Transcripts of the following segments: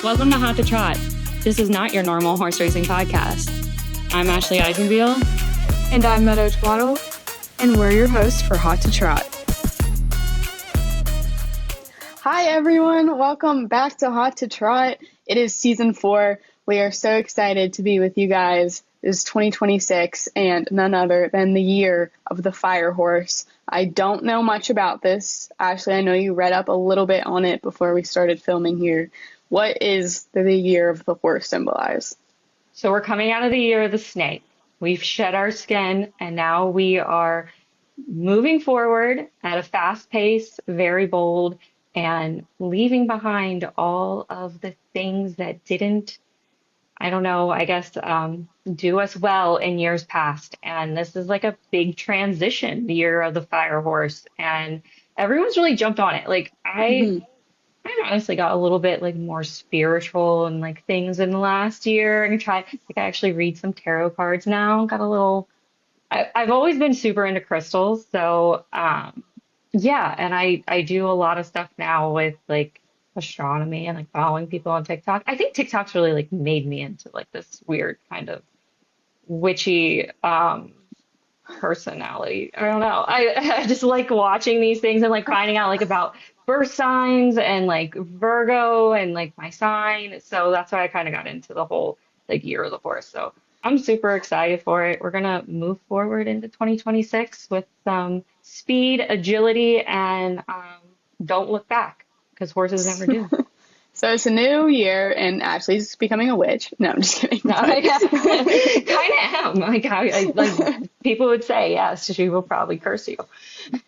Welcome to Hot to Trot. This is not your normal horse racing podcast. I'm Ashley Eisenbiel. And I'm Meadow Twaddle. And we're your hosts for Hot to Trot. Hi, everyone. Welcome back to Hot to Trot. It is season 4. We are so excited to be with you guys. It is 2026 and none other than the year of the fire horse. I don't know much about this. Ashley, I know you read up a little bit on it before we started filming here. What is the year of the horse symbolize? So we're coming out of the year of the snake. We've shed our skin and now we are moving forward at a fast pace, very bold, and leaving behind all of the things that didn't, do us well in years past. And this is like a big transition, the year of the fire horse. And everyone's really jumped on it. I honestly got a little bit like more spiritual and like things in the last year and I actually read some tarot cards now. I've always been super into crystals. So, and I do a lot of stuff now with like astronomy and like following people on TikTok. I think TikTok's really like made me into like this weird kind of witchy personality. I don't know. I just like watching these things and like finding out like about birth signs and like Virgo and like my sign. So that's why I kind of got into the whole like year of the horse. So I'm super excited for it. We're gonna move forward into 2026 with some speed, agility, and don't look back because horses never do. So it's a new year, and Ashley's becoming a witch. No, I'm just kidding. No, I kind of am. Like people would say, yes, she will probably curse you.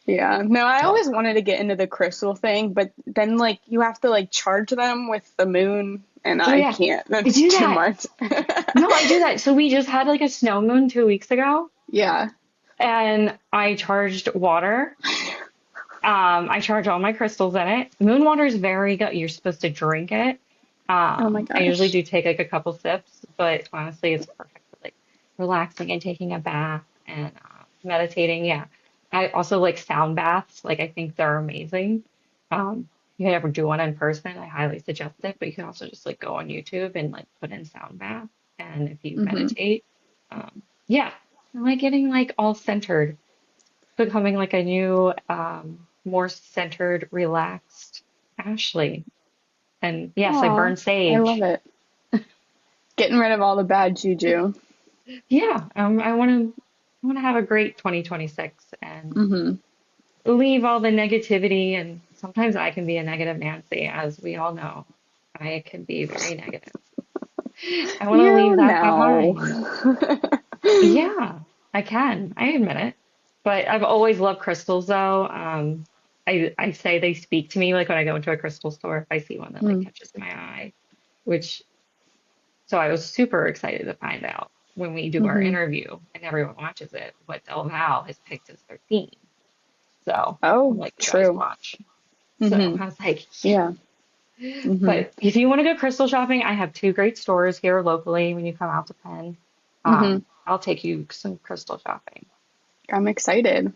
Yeah. No, I always wanted to get into the crystal thing, but then like you have to like charge them with the moon, and I can't. That's too much. No, I do that. So we just had like a snow moon 2 weeks ago. Yeah. And I charged water. I charge all my crystals in it. Moon water is very good. You're supposed to drink it. Oh my gosh. I usually do take like a couple sips, but honestly, it's perfect for like relaxing and taking a bath and meditating. Yeah. I also like sound baths. Like I think they're amazing. You can ever do one in person, I highly suggest it, but you can also just like go on YouTube and like put in sound bath. And if you meditate, I'm like getting like all centered, becoming like a new, more centered, relaxed Ashley. And yes, I burn sage. I love it. Getting rid of all the bad juju. Yeah, I want to have a great 2026 and leave all the negativity. And sometimes I can be a negative Nancy, as we all know. I can be very negative. I want to leave that behind. Yeah, I can. I admit it. But I've always loved crystals, though. I say they speak to me, like when I go into a crystal store, if I see one that like catches my eye, so I was super excited to find out when we do our interview and everyone watches it, what DelVal has picked as their theme. So I'm like, you guys watch. So I was like, yeah. But if you want to go crystal shopping, I have 2 great stores here locally when you come out to Penn. I'll take you some crystal shopping. I'm excited.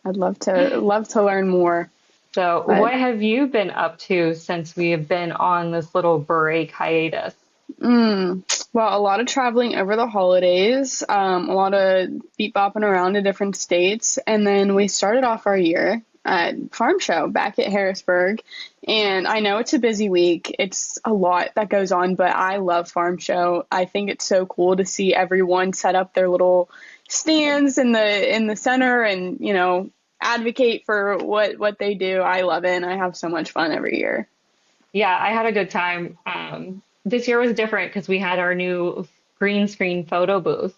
I'd love to learn more. So what have you been up to since we have been on this little break hiatus? Well, a lot of traveling over the holidays, a lot of beat bopping around to different states. And then we started off our year at Farm Show back at Harrisburg. And I know it's a busy week. It's a lot that goes on, but I love Farm Show. I think it's so cool to see everyone set up their little stands in the center and, you know, advocate for what they do. I love it, and I have so much fun every year. Yeah, I had a good time. This year was different because we had our new green screen photo booth.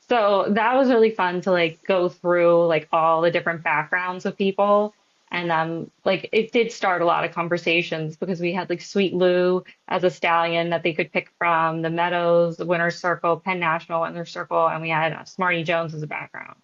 So that was really fun to like go through like all the different backgrounds of people. And like it did start a lot of conversations because we had like Sweet Lou as a stallion that they could pick from, the Meadows, the Winner's Circle, Penn National Winner's Circle, and we had Smarty Jones as a background.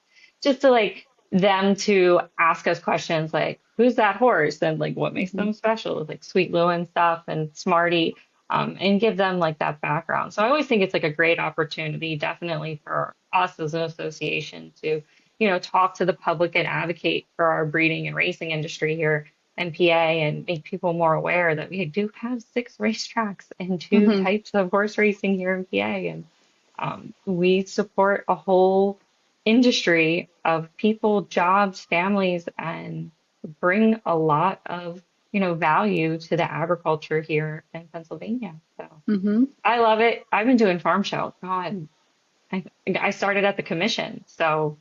Just to like them to ask us questions like, who's that horse? And like what makes them special? Like Sweet Lou and stuff and Smarty, and give them like that background. So I always think it's like a great opportunity, definitely for us as an association to, you know, talk to the public and advocate for our breeding and racing industry here and PA and make people more aware that we do have 6 racetracks and two Mm-hmm. types of horse racing here in PA. And we support a whole industry of people, jobs, families, and bring a lot of, value to the agriculture here in Pennsylvania. So Mm-hmm. I love it. I've been doing farm show. God, I started at the commission, so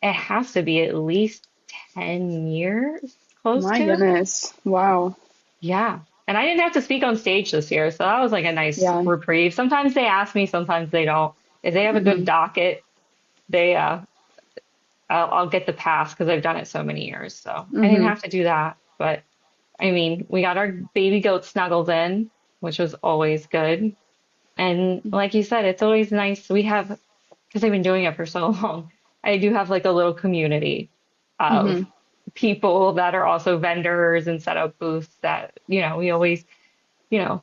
it has to be at least 10 years, close My to. goodness. Wow. Yeah. And I didn't have to speak on stage this year, so that was like a nice Yeah. reprieve. Sometimes they ask me, sometimes they don't. If they have a good Mm-hmm. docket, they I'll get the pass because I've done it so many years. So I didn't Mm-hmm. have to do that. But I mean, we got our baby goat snuggled in, which was always good. And like you said, it's always nice. We have, because I've been doing it for so long, I do have like a little community of Mm-hmm. people that are also vendors and set up booths that, we always,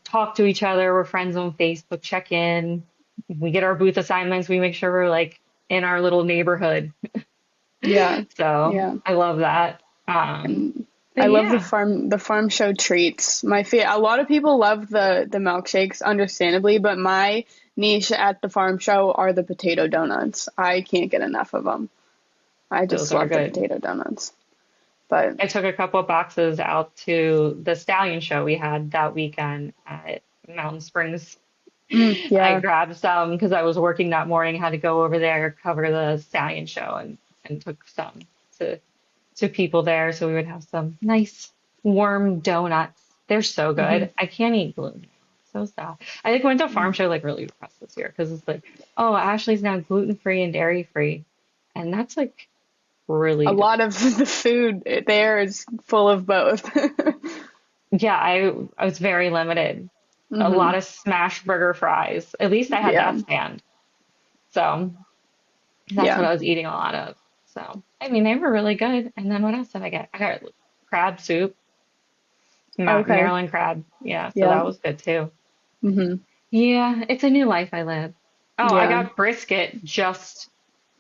talk to each other. We're friends on Facebook, check in. We get our booth assignments. We make sure we're like in our little neighborhood. Yeah. So Yeah. I love that. And But I love yeah, the farm show treats. A lot of people love the milkshakes, understandably, but my niche at the farm show are the potato donuts. I can't get enough of them. I those just are love the good. potato donuts. But I took a couple of boxes out to the stallion show we had that weekend at Mountain Springs. I yeah. grabbed some because I was working that morning, had to go over there, cover the stallion show, and took some to to people there so we would have some nice warm donuts. They're so Hmm. good. I can't eat gluten. So sad. I think I went to farm show like really depressed this year because it's like, oh, Ashley's now gluten free and dairy free. And that's like A really lot of depressing. the food there is full of both. Yeah, I was very limited. A Hmm. lot of smash burger fries. At least I had Yeah. that stand. So that's Yeah. what I was eating a lot of. So I mean they were really good. And then what else did I get? I got crab soup, Okay. Maryland crab. Yeah, so Yeah. that was good too. Hmm. Yeah, it's a new life I live. Oh, I Yeah. got brisket just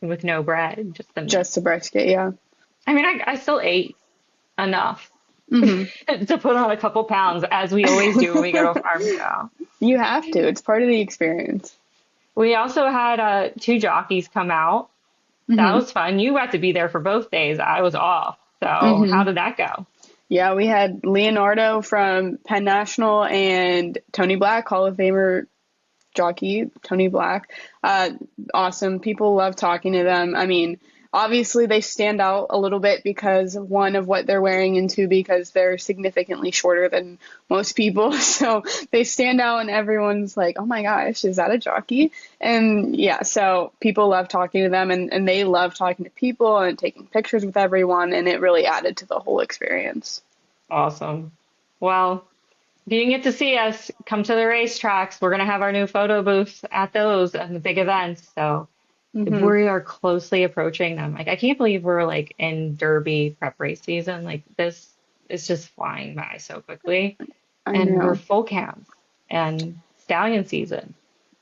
with no bread, just the meat. Just a brisket. Yeah. I mean, I still ate enough Hmm. to put on a couple pounds, as we always do when we go to a farm show. You have to. It's part of the experience. We also had two jockeys come out. That Hmm. was fun. You got to be there for both days. I was off. So how Hmm. did that go? Yeah, we had Leonardo from Penn National and Tony Black, Hall of Famer jockey, Tony Black. Uh, awesome. People love talking to them. I mean, obviously they stand out a little bit because one of what they're wearing and two because they're significantly shorter than most people. So they stand out and everyone's like, oh my gosh, is that a jockey? And yeah, so people love talking to them and they love talking to people and taking pictures with everyone. And it really added to the whole experience. Awesome. Well, if you can get to see us, come to the racetracks. We're going to have our new photo booths at those and the big events. So Hmm. we are closely approaching them. Like, I can't believe we're like in Derby prep race season. Like, this is just flying by so quickly. I And we're know. full cam and stallion season.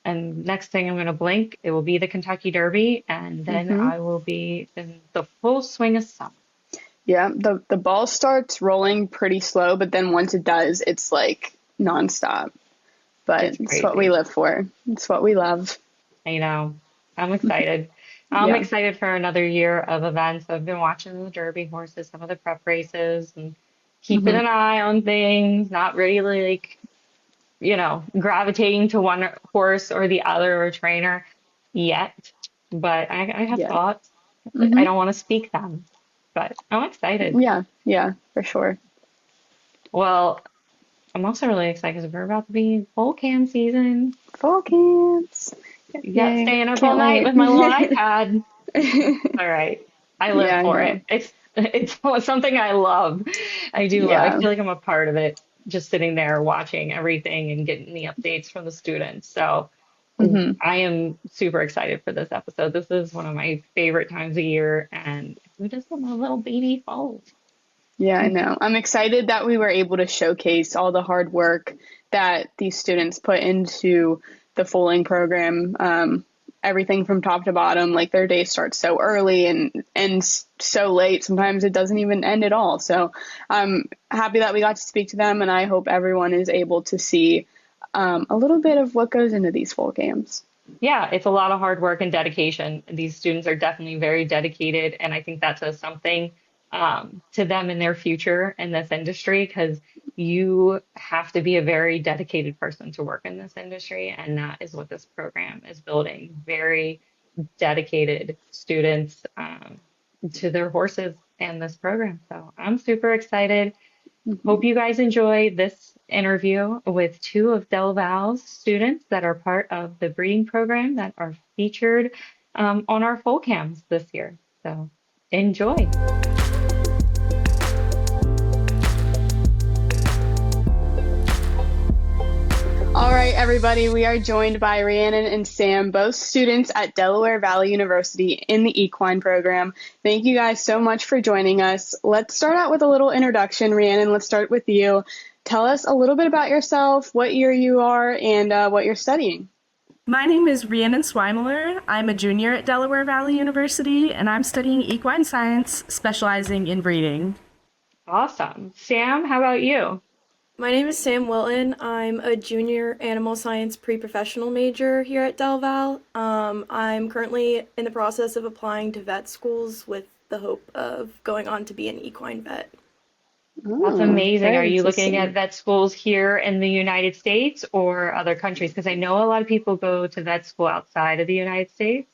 And next thing I'm going to blink, it will be the Kentucky Derby. And then Hmm. I will be in the full swing of summer. Yeah, the ball starts rolling pretty slow, but then once it does, it's like nonstop. But It's it's what we crazy. live for. It's what we love. I know. I'm excited. I'm Yeah. excited for another year of events. I've been watching the Derby horses, some of the prep races, and keeping Hmm. an eye on things, not really like, gravitating to one horse or the other or trainer yet. But I have Yeah. thoughts. I Hmm. don't want to speak them, but I'm excited. Yeah. Yeah, for sure. Well, I'm also really excited because we're about to be in Foal Cam season. Fall camps. Yep, Yay. staying up all Can't night wait. with my little iPad. All right. I live Yeah, I for know. it. It's something I love. I do love. I Yeah. feel like I'm a part of it, just sitting there watching everything and getting the updates from the students. So Hmm. I am super excited for this episode. This is one of my favorite times of year, and we just want a little baby foal. Yeah, I know. I'm excited that we were able to showcase all the hard work that these students put into the foaling program. everything from top to bottom. Like their day starts so early and ends so late. Sometimes it doesn't even end at all. So I'm happy that we got to speak to them, and I hope everyone is able to see a little bit of what goes into these Foal Cams. Yeah, it's a lot of hard work and dedication. These students are definitely very dedicated, and I think that says something to them in their future in this industry, because you have to be a very dedicated person to work in this industry, and that is what this program is building. Very dedicated students to their horses and this program. So I'm super excited. Hope you guys enjoy this interview with two of DelVal's students that are part of the breeding program that are featured on our Foal Cams this year. So enjoy. All right, everybody, we are joined by Rhiannon and Sam, both students at Delaware Valley University in the Equine program. Thank you guys so much for joining us. Let's start out with a little introduction. Rhiannon, let's start with you. Tell us a little bit about yourself, what year you are, and what you're studying. My name is Rhiannon Swimelar. I'm a junior at Delaware Valley University, and I'm studying equine science, specializing in breeding. Awesome. Sam, how about you? My name is Sam Wilton. I'm a junior animal science pre-professional major here at DelVal. I'm currently in the process of applying to vet schools with the hope of going on to be an equine vet. That's amazing. Are you looking at vet schools here in the United States or other countries? Because I know a lot of people go to vet school outside of the United States.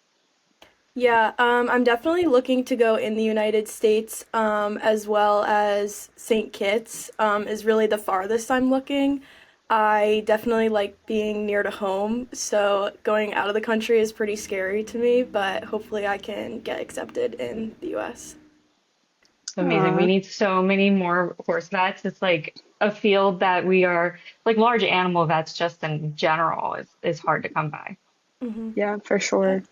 Yeah, I'm definitely looking to go in the United States, as well as St. Kitts is really the farthest I'm looking. I definitely like being near to home, so going out of the country is pretty scary to me, but hopefully I can get accepted in the US. Amazing. We need so many more horse vets. It's like a field that we are, like large animal vets just in general is hard to come by. Yeah, for sure.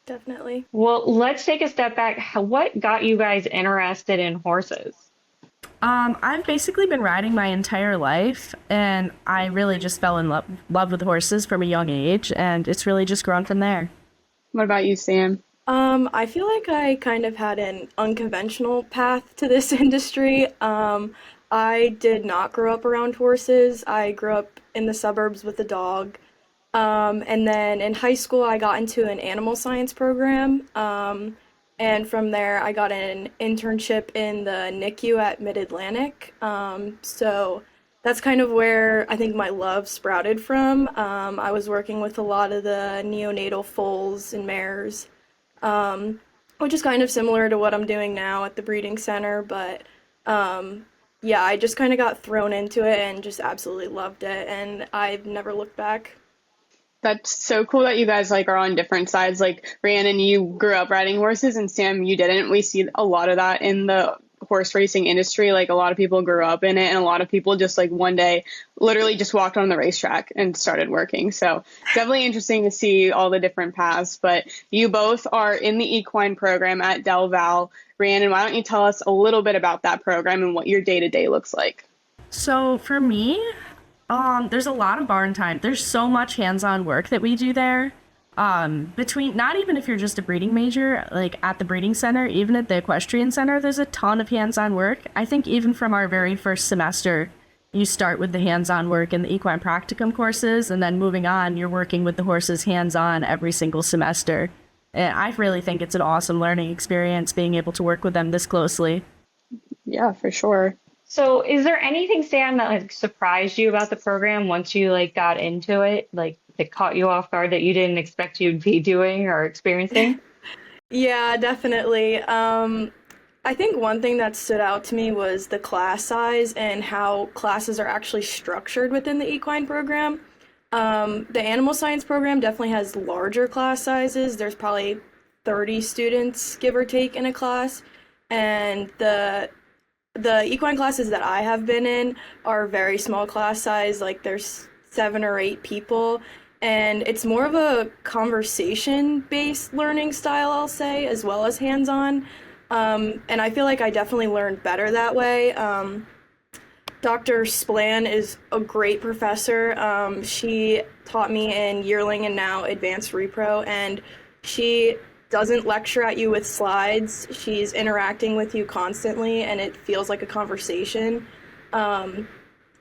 Definitely. Well, let's take a step back. What got you guys interested in horses? I've basically been riding my entire life, and I really just fell in love with horses from a young age, and it's really just grown from there. What about you, Sam? I feel like I kind of had an unconventional path to this industry. I did not grow up around horses. I grew up in the suburbs with a dog. And then in high school, I got into an animal science program. And from there, I got an internship in the NICU at Mid-Atlantic. So that's kind of where I think my love sprouted from. I was working with a lot of the neonatal foals and mares, which is kind of similar to what I'm doing now at the breeding center. But yeah, I just kind of got thrown into it and just absolutely loved it. And I've never looked back. That's so cool that you guys like are on different sides. Like Rhiannon, you grew up riding horses, and Sam, you didn't. We see a lot of that in the horse racing industry. Like a lot of people grew up in it, and a lot of people just like one day literally just walked on the racetrack and started working. So definitely interesting to see all the different paths. But you both are in the equine program at DelVal. Rhiannon, why don't you tell us a little bit about that program and what your day-to-day looks like? So for me, there's a lot of barn time. There's so much hands-on work that we do there. Between, not even if you're just a breeding major, like at the breeding center, even at the equestrian center, there's a ton of hands-on work. I think even from our very first semester, you start with the hands-on work in the equine practicum courses, and then moving on, you're working with the horses hands-on every single semester. And I really think it's an awesome learning experience being able to work with them this closely. Yeah, for sure. So is there anything, Sam, that like surprised you about the program once you like got into it, like that caught you off guard that you didn't expect you'd be doing or experiencing? Yeah, definitely. I think one thing that stood out to me was the class size and how classes are actually structured within the equine program. The animal science program definitely has larger class sizes. There's probably 30 students, give or take, in a class, and the equine classes that I have been in are very small class size, like there's 7 or 8 people, and it's more of a conversation-based learning style, I'll say, as well as hands-on, and I feel like I definitely learned better that way. Dr. Splan is a great professor. She taught me in yearling and now advanced repro, and She doesn't lecture at you with slides. She's interacting with you constantly, and it feels like a conversation. Um,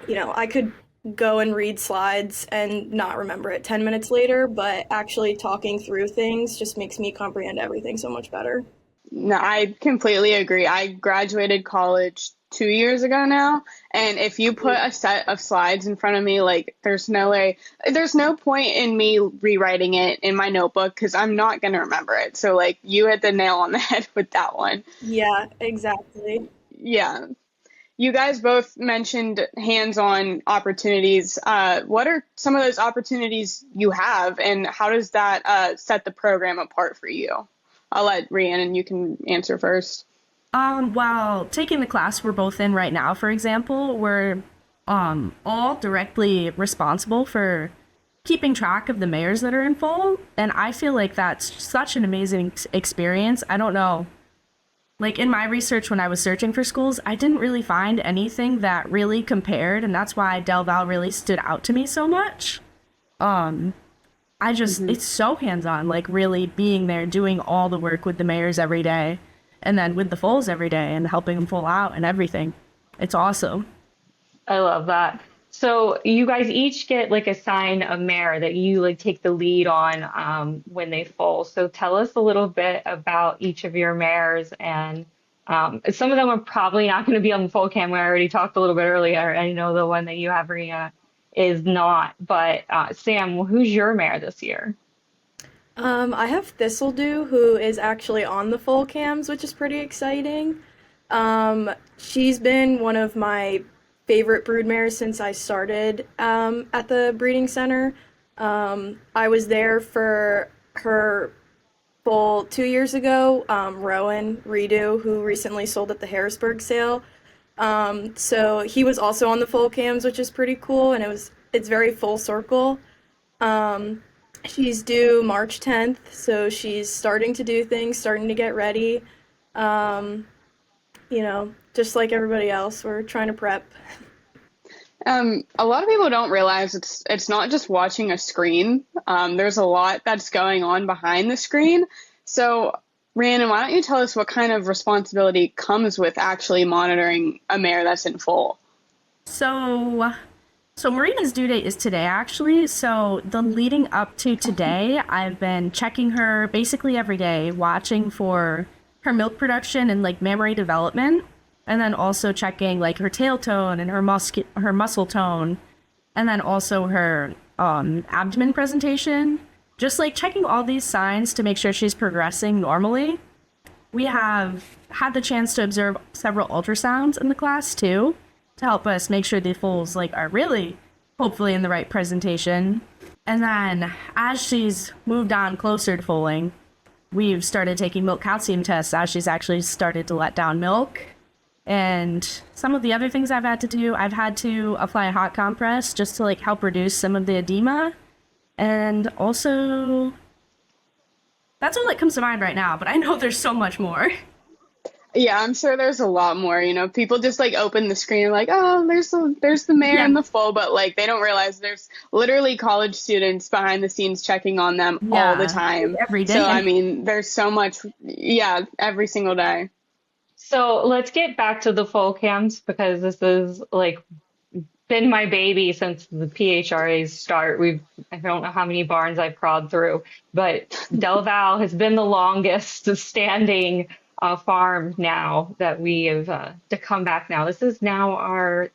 I could go and read slides and not remember it 10 minutes later, but actually talking through things just makes me comprehend everything so much better. No, I completely agree. I graduated college 2 years ago now, and if you put a set of slides in front of me, like there's no point in me rewriting it in my notebook because I'm not gonna remember it. So like you hit the nail on the head with that one. Yeah, exactly. Yeah. You guys both mentioned hands-on opportunities. What are some of those opportunities you have, and how does that set the program apart for you? I'll let Rhiannon, you can answer first. While taking the class we're both in right now, for example, we're all directly responsible for keeping track of the mares that are in foal, and I feel like that's such an amazing experience. I don't know. Like in my research when I was searching for schools, I didn't really find anything that really compared, and that's why DelVal really stood out to me so much. It's so hands-on, like really being there, doing all the work with the mares every day, and then with the foals every day and helping them foal out and everything. It's awesome. I love that. So you guys each get like assigned a mare that you like take the lead on when they foal. So tell us a little bit about each of your mares, and some of them are probably not going to be on the Foal Cam. We already talked a little bit earlier. I know the one that you have, Rhea, is not. But Sam, who's your mare this year? I have Thistledew, who is actually on the full cams, which is pretty exciting. She's been one of my favorite broodmares since I started at the breeding center. I was there for her foal 2 years ago, Rowan Redo, who recently sold at the Harrisburg sale. So he was also on the full cams, which is pretty cool, and it's very full circle. She's due March 10th, so she's starting to do things, starting to get ready. Um, just like everybody else, we're trying to prep. A lot of people don't realize it's not just watching a screen. There's a lot that's going on behind the screen. So, Rhiannon, why don't you tell us what kind of responsibility comes with actually monitoring a mare that's in foal? So Marina's due date is today, actually. So the leading up to today, I've been checking her basically every day, watching for her milk production and like mammary development, and then also checking like her tail tone and her muscle tone, and then also her abdomen presentation. Just like checking all these signs to make sure she's progressing normally. We have had the chance to observe several ultrasounds in the class too, to help us make sure the foals like are really hopefully in the right presentation. And then as she's moved on closer to foaling, we've started taking milk calcium tests as she's actually started to let down milk. And some of the other things I've had to do, I've had to apply a hot compress just to like help reduce some of the edema. And also, that's all that comes to mind right now, but I know there's so much more. Yeah, I'm sure there's a lot more. People just like open the screen and like, oh, there's the mare and the foal, but like they don't realize there's literally college students behind the scenes checking on them all the time. Every day. So I mean, there's so much, every single day. So let's get back to the Foal Cams because this is like been my baby since the PHRA's start. I don't know how many barns I've crawled through, but DelVal has been the longest standing farm now that we have to come back now. This is now our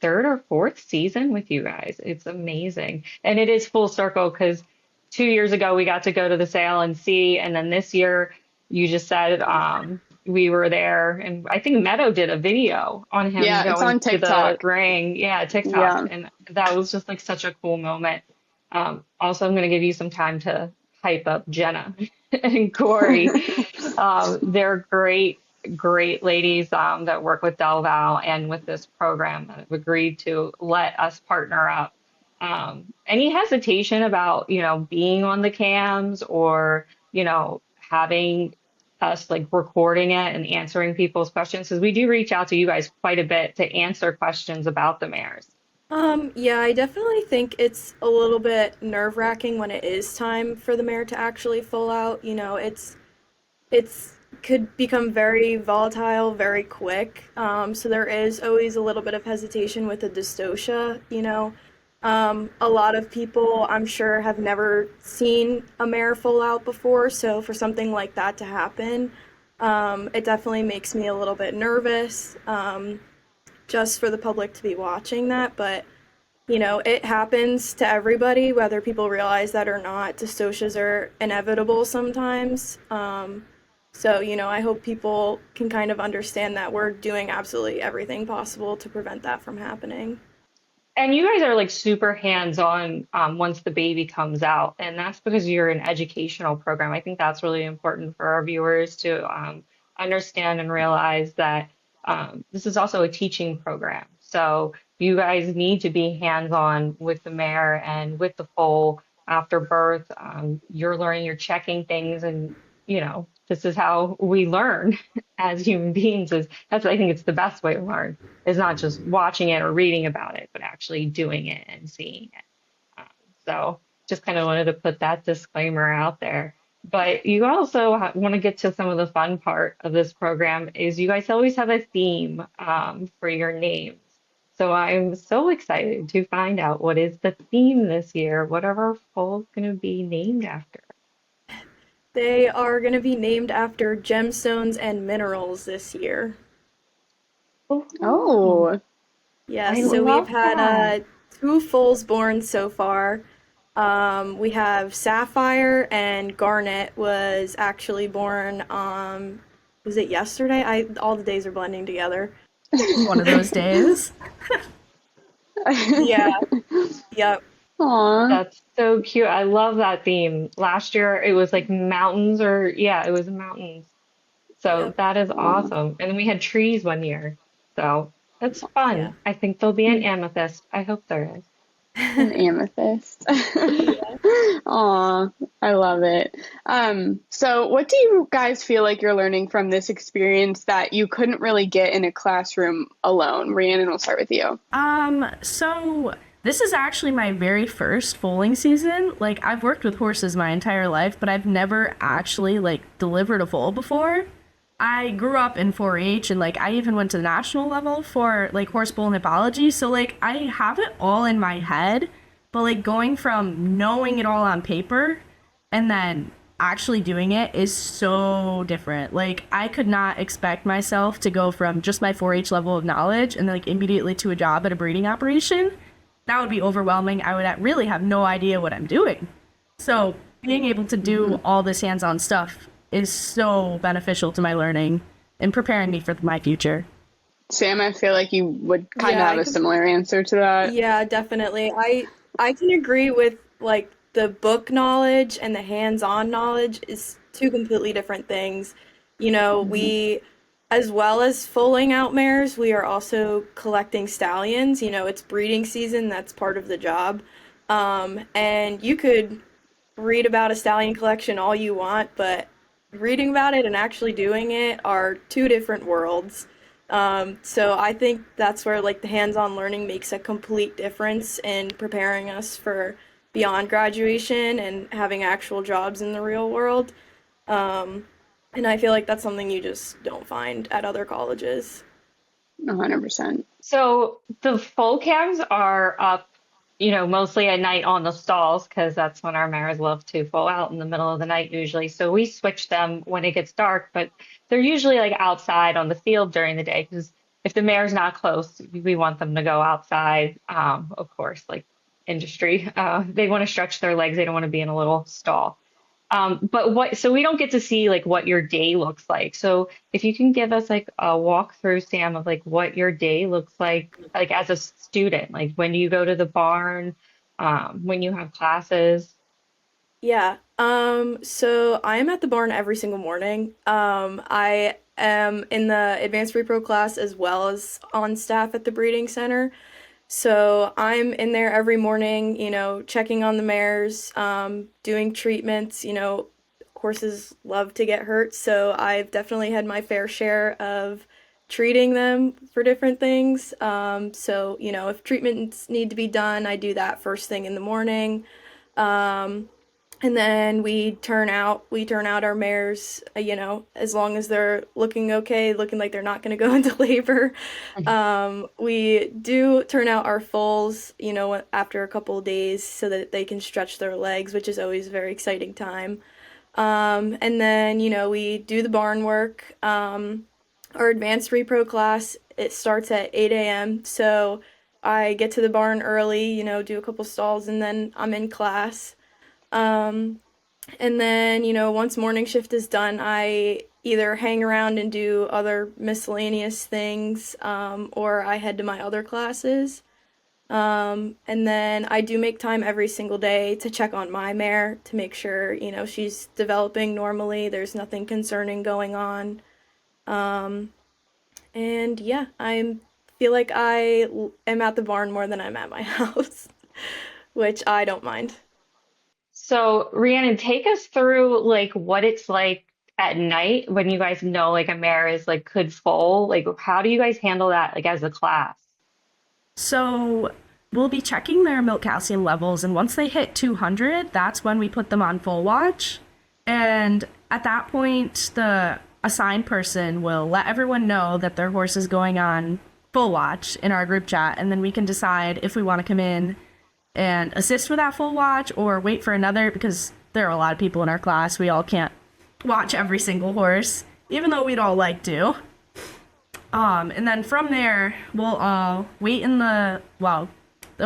third or fourth season with you guys. It's amazing. And it is full circle because 2 years ago we got to go to the sale and see, and then this year you just said we were there, and I think Meadow did a video on him Yeah, it's on going to TikTok. the ring. Yeah, TikTok. Yeah. And that was just like such a cool moment. Also, I'm going to give you some time to hype up Jenna and Corey. They're great, great ladies that work with DelVal and with this program that have agreed to let us partner up. Any hesitation about, being on the cams or, having us like recording it and answering people's questions? Because we do reach out to you guys quite a bit to answer questions about the mares. Yeah, I definitely think it's a little bit nerve-wracking when it is time for the mare to actually full out. It's could become very volatile very quick. So there is always a little bit of hesitation with the dystocia. A lot of people, I'm sure, have never seen a mare full out before. So for something like that to happen, it definitely makes me a little bit nervous, just for the public to be watching that. But it happens to everybody, whether people realize that or not. Dystocias are inevitable sometimes. So, I hope people can kind of understand that we're doing absolutely everything possible to prevent that from happening. And you guys are like super hands-on once the baby comes out, and that's because you're an educational program. I think that's really important for our viewers to understand and realize that this is also a teaching program. So you guys need to be hands-on with the mare and with the foal after birth. You're learning, you're checking things, and this is how we learn as human beings. Is that's I think it's the best way to learn is not just watching it or reading about it, but actually doing it and seeing it. Um, so just kind of wanted to put that disclaimer out there. But you also want to get to some of the fun part of this program is you guys always have a theme for your names. So I'm so excited to find out what is the theme this year. What are our foals going to be named after? They are going to be named after gemstones and minerals this year. Oh, Oh, Yeah, I so we've love had that. two foals born so far. We have Sapphire, and Garnet was actually born, was it yesterday? All the days are blending together. One of those days. Yeah, yep, aw, That's so cute. I love that theme. Last year it was like mountains or yeah, it was mountains. So yep, that is aw, awesome. And then we had trees one year. So that's yeah. fun. I think there'll be an amethyst. I hope there is. an amethyst. Yeah. Aw, I love it. So what do you guys feel like you're learning from this experience that you couldn't really get in a classroom alone? Rhiannon, we'll start with you. So this is actually my very first foaling season. Like, I've worked with horses my entire life, but I've never actually like delivered a foal before. I grew up in 4-H and like I even went to the national level for like horse bull and hippology. So like I have it all in my head, but like going from knowing it all on paper and then actually doing it is so different. Like I could not expect myself to go from just my 4-H level of knowledge and then like immediately to a job at a breeding operation. That would be overwhelming. I would really have no idea what I'm doing. So being able to do all this hands-on stuff is so beneficial to my learning and preparing me for my future. Sam, I feel like you would kind of Yeah, have a similar answer to that. yeah, definitely. I can agree with like the book knowledge and the hands-on knowledge is two completely different things. Mhm. We, as well as foaling out mares, we are also collecting stallions. It's breeding season, that's part of the job. And you could read about a stallion collection all you want, but reading about it and actually doing it are two different worlds. So I think that's where like the hands-on learning makes a complete difference in preparing us for beyond graduation and having actual jobs in the real world. Um, and I feel like that's something you just don't find at other colleges. 100%. So the full cams are up, mostly at night on the stalls because that's when our mares love to fall out in the middle of the night usually. So we switch them when it gets dark, but they're usually like outside on the field during the day because if the mare's not close, we want them to go outside. Of course, like industry, they want to stretch their legs. They don't want to be in a little stall. So we don't get to see like what your day looks like. So if you can give us like a walkthrough, Sam, of like what your day looks like as a student, like when you go to the barn, when you have classes. Yeah. So I am at the barn every single morning. I am in the advanced repro class as well as on staff at the breeding center. So I'm in there every morning, checking on the mares, doing treatments. Horses love to get hurt, so I've definitely had my fair share of treating them for different things. So, if treatments need to be done, I do that first thing in the morning. Um, and then we turn out our mares, as long as they're looking okay, looking like they're not going to go into labor. We do turn out our foals, after a couple of days so that they can stretch their legs, which is always a very exciting time. And then, we do the barn work. Our advanced repro class, it starts at 8 a.m. So I get to the barn early, do a couple stalls, and then I'm in class. Um, and then, once morning shift is done, I either hang around and do other miscellaneous things, or I head to my other classes. And then I do make time every single day to check on my mare to make sure, she's developing normally, there's nothing concerning going on. Um, and yeah, I feel like am at the barn more than I'm at my house, which I don't mind. So, Rhiannon, take us through like what it's like at night when you guys know like a mare is like could foal. Like, how do you guys handle that like as a class? So we'll be checking their milk calcium levels, and once they hit 200, that's when we put them on full watch. And at that point, the assigned person will let everyone know that their horse is going on full watch in our group chat, and then we can decide if we want to come in and assist with that full watch or wait for another, because there are a lot of people in our class. We all can't watch every single horse, even though we'd all like to. And then from there, we'll all wait in the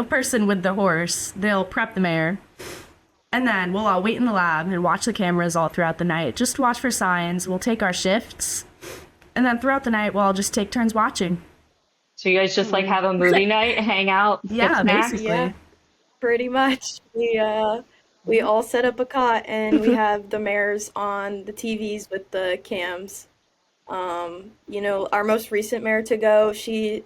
person with the horse, they'll prep the mare, and then we'll all wait in the lab and watch the cameras all throughout the night. Just watch for signs. We'll take our shifts, and then throughout the night, we'll all just take turns watching. So you guys just like have a movie night, hang out, get Yeah, snacks? basically. Yeah, pretty much. We all set up a cot and we have the mares on the TVs with the cams. Our most recent mare to go, she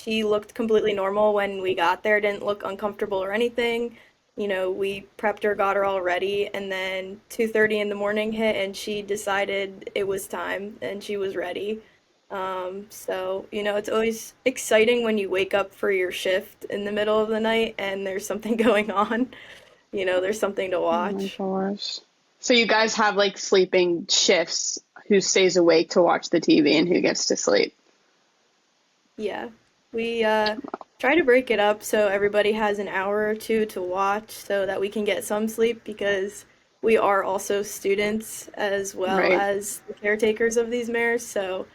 looked completely normal when we got there, didn't look uncomfortable or anything. We prepped her, got her all ready, and then 2:30 in the morning hit and she decided it was time and she was ready. So, it's always exciting when you wake up for your shift in the middle of the night and there's something going on. There's something to Oh my watch. gosh. So you guys have like sleeping shifts, who stays awake to watch the TV and who gets to sleep? Yeah. We try to break it up so everybody has an hour or two to watch so that we can get some sleep because we are also students as well Right. as the caretakers of these mares. So,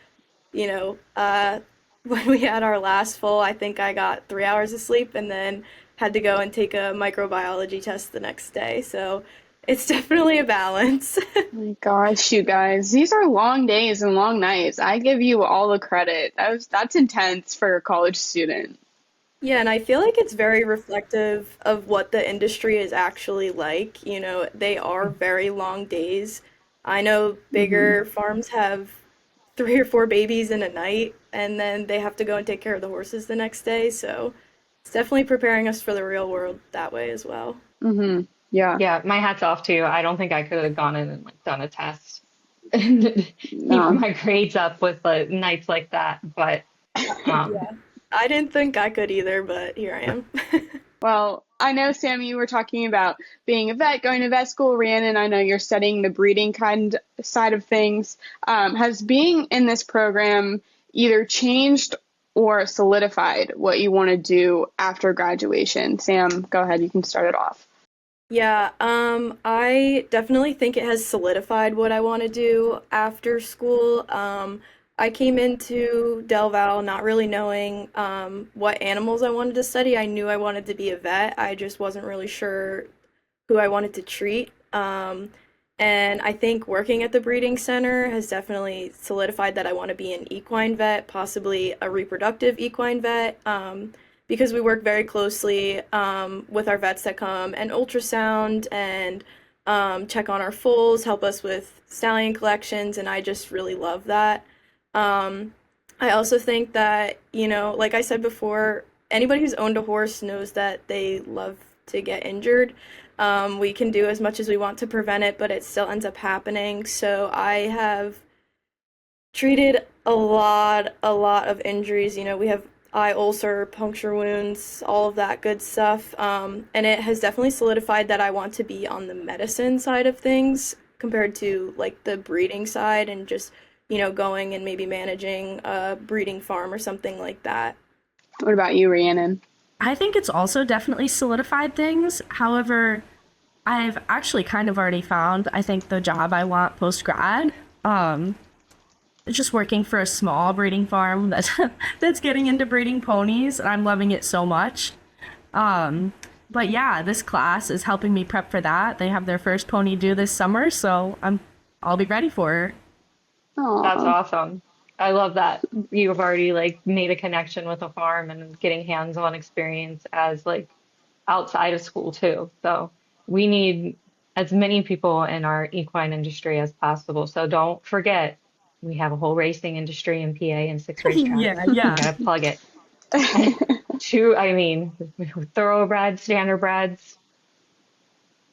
you know, uh, when we had our last full, I think I got 3 hours of sleep and then had to go and take a microbiology test the next day. So it's definitely a balance. My gosh, you guys, these are long days and long nights. I give you all the credit. That's intense for a college student. Yeah, and I feel like it's very reflective of what the industry is actually like. They are very long days. I know Hmm. bigger farms have 3 or 4 babies in a night, and then they have to go and take care of the horses the next day. So it's definitely preparing us for the real world that way as well. Hmm. Yeah. Yeah, my hat's off to you. I don't think I could have gone in and like done a test and keep No. my grades up with nights like that. But um, Yeah. I didn't think I could either, but here I am. Well, I know, Sam, you were talking about being a vet, going to vet school. Rhiannon, I know you're studying the breeding kind side of things. Has being in this program either changed or solidified what you want to do after graduation? Sam, go ahead. You can start it off. Yeah, I definitely think it has solidified what I want to do after school. I came into DelVal not really knowing what animals I wanted to study. I knew I wanted to be a vet. I just wasn't really sure who I wanted to treat. And I think working at the breeding center has definitely solidified that I want to be an equine vet, possibly a reproductive equine vet, because we work very closely with our vets that come and ultrasound and check on our foals, help us with stallion collections, and I just really love that. Um, I also think that, like I said before, anybody who's owned a horse knows that they love to get injured. We can do as much as we want to prevent it, but it still ends up happening. So I have treated a lot of injuries. We have eye ulcer, puncture wounds, all of that good stuff. And it has definitely solidified that I want to be on the medicine side of things compared to like the breeding side and just, going and maybe managing a breeding farm or something like that. What about you, Rhiannon? I think it's also definitely solidified things. However, I've actually kind of already found, I think, the job I want post-grad. Just working for a small breeding farm that's getting into breeding ponies, and I'm loving it so much. But yeah, this class is helping me prep for that. They have their first pony due this summer, so I'll be ready for it. Aw. That's awesome. I love that you've already like made a connection with a farm and getting hands-on experience as like outside of school too. So we need as many people in our equine industry as possible. So don't forget, we have a whole racing industry in PA and 6 racetracks. Yeah. You gotta plug it. I mean, thoroughbreds, standardbreds,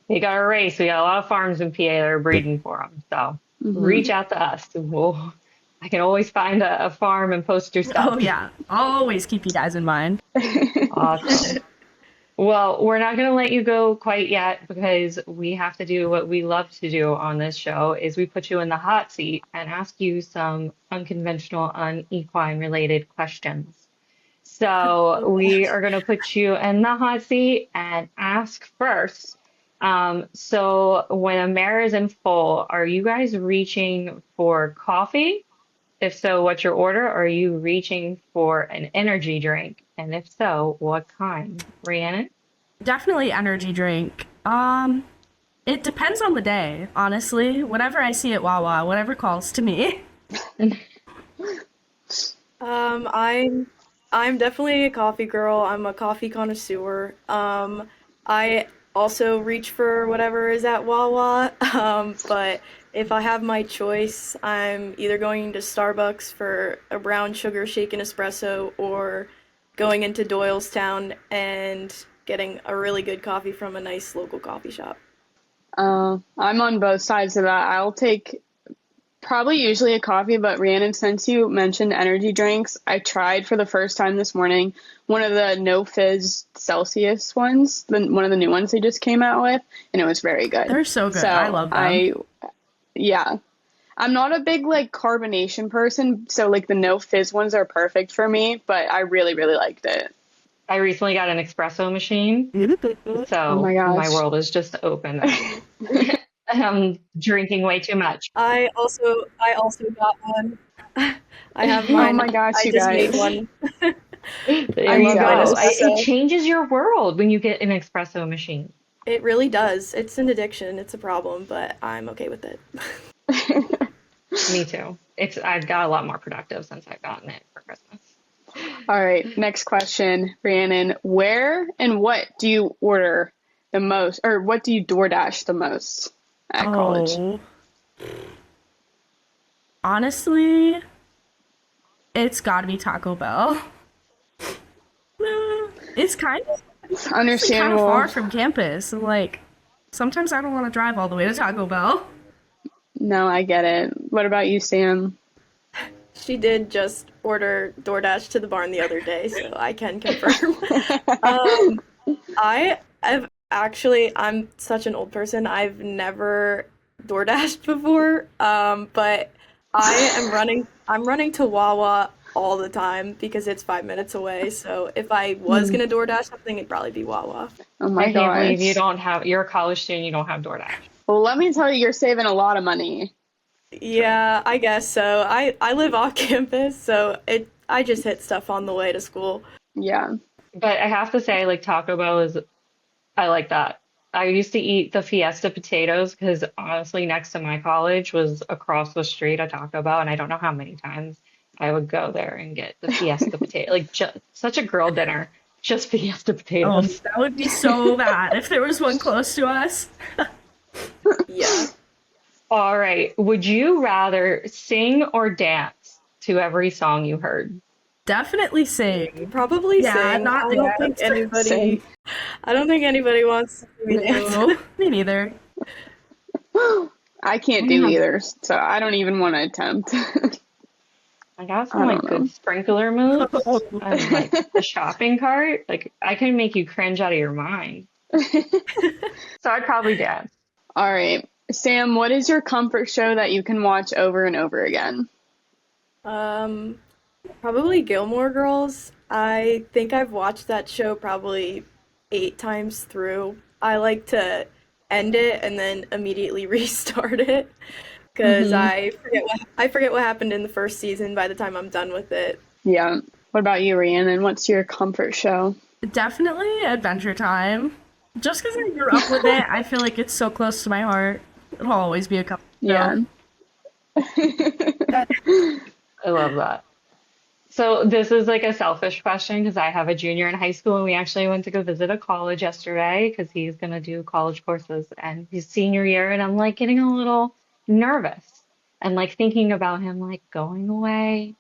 they got to race. We got a lot of farms in PA that are breeding for them. So reach out to us. I can always find a farm and post your stuff. Oh yeah, I'll always keep you guys in mind. Awesome. Well, we're not going to let you go quite yet because we have to do what we love to do on this show is we put you in the hot seat and ask you some unconventional, equine related questions. So we are going to put you in the hot seat and ask first. So when a mare is in foal, are you guys reaching for coffee? If so, what's your order? Or are you reaching for an energy drink? And if so, what kind? Rhiannon? Definitely energy drink. It depends on the day, honestly. Whatever I see at Wawa, whatever calls to me. I'm definitely a coffee girl. I'm a coffee connoisseur. I also reach for whatever is at Wawa. But if I have my choice, I'm either going to Starbucks for a brown sugar shaken espresso or going into Doylestown and getting a really good coffee from a nice local coffee shop. I'm on both sides of that. I'll take probably usually a coffee, but Rhiannon, since you mentioned energy drinks, I tried for the first time this morning one of the no fizz Celsius ones, one of the new ones they just came out with, and it was very good. They're so good. I love them. Yeah. I'm not a big like carbonation person, so like the no fizz ones are perfect for me, but I really, really liked it. I recently got an espresso machine, so Oh my gosh. my world is just open. I'm drinking way too much. I also got one. I have Oh mine. my gosh, I you just guys. made one. There I you love go. mine It espresso. changes your world when you get an espresso machine. It really does. It's an addiction. It's a problem, but I'm okay with it. Me too. I've got a lot more productive since I've gotten it for Christmas. All right, next question, Rhiannon. Where and what do you order the most, or what do you DoorDash the most at college? Oh. Honestly, it's gotta be Taco Bell. It's kind of Understandable. far from campus. Like, sometimes I don't want to drive all the way to Taco Bell. No, I get it. What about you, Sam? She did just order DoorDash to the barn the other day, so I can confirm. I'm such an old person. I've never DoorDashed before, but I'm running to Wawa all the time because it's 5 minutes away. So if I was gonna DoorDash something, it'd probably be Wawa. Oh my I can't believe gosh. you're a college student, you don't have DoorDash. Well, let me tell you, you're saving a lot of money. Yeah, I guess so. I live off campus, so I just hit stuff on the way to school. Yeah. But I have to say, like Taco Bell I like that. I used to eat the Fiesta potatoes because honestly, next to my college was across the street a Taco Bell, and I don't know how many times I would go there and get the Fiesta potato. Like such a girl dinner, just Fiesta potatoes. That would be so bad if there was one close to us. Yeah. All right. Would you rather sing or dance to every song you heard? Definitely sing. Probably Yeah, sing. not I don't think dance. anybody. Sing. I don't think anybody wants to see me dance. No, me neither. I can't do either, so I don't even want to attempt. I got I some like don't know. good sprinkler moves and like the shopping cart. Like I can make you cringe out of your mind. So I'd probably dance. All right. Sam, what is your comfort show that you can watch over and over again? Um, Probably Gilmore Girls. I think I've watched that show probably 8 times through. I like to end it and then immediately restart it because Mm-hmm. I forget what happened in the first season by the time I'm done with it. Yeah. What about you, Rhiannon? What's your comfort show? Definitely Adventure Time. Just because I grew up with it, I feel like it's so close to my heart. It'll always be a couple. Yeah. I love that. So this is like a selfish question because I have a junior in high school and we actually went to go visit a college yesterday because he's gonna do college courses and he's senior year and I'm like getting a little nervous and like thinking about him like going away.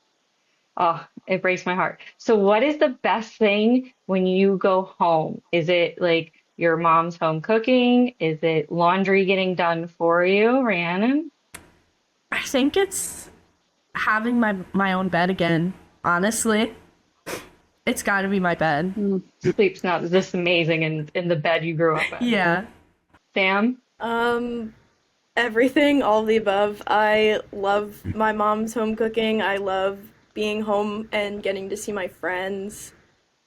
Oh, it breaks my heart. So what is the best thing when you go home? Is it like your mom's home cooking? Is it laundry getting done for you, Rhiannon? I think it's having my own bed again. Honestly, it's got to be my bed. Sleep's not this amazing in the bed you grew up in. Yeah. Sam? Um, Everything, all of the above. I love my mom's home cooking. I love being home and getting to see my friends.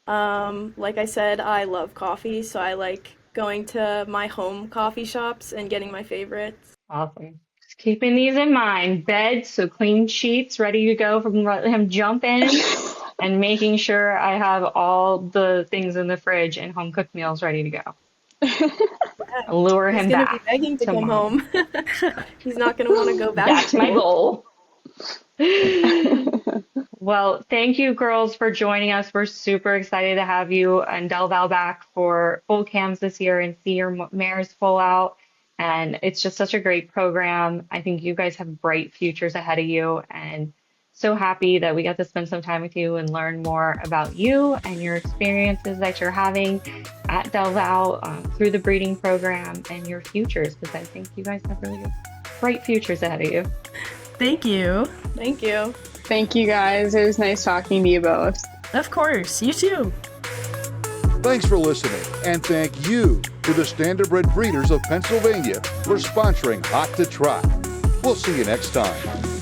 Like I said, I love coffee, so I like going to my home coffee shops and getting my favorites. Awesome. Just keeping these in mind. Bed, so clean sheets ready to go from letting him jump in and making sure I have all the things in the fridge and home cooked meals ready to go. Lure He's him gonna be back begging to to come mom. home. He's not gonna want to go back That's to my school. goal. Well, thank you, girls, for joining us. We're super excited to have you and DelVal back for Foal Cams this year and see your mares full out. And it's just such a great program. I think you guys have bright futures ahead of you, and so happy that we got to spend some time with you and learn more about you and your experiences that you're having at DelVal through the breeding program and your futures, because I think you guys have really bright futures ahead of you. Thank you. Thank you. Thank you guys. It was nice talking to you both. Of course. You too. Thanks for listening, and thank you to the Standardbred Breeders of Pennsylvania for sponsoring Hot to Trot. We'll see you next time.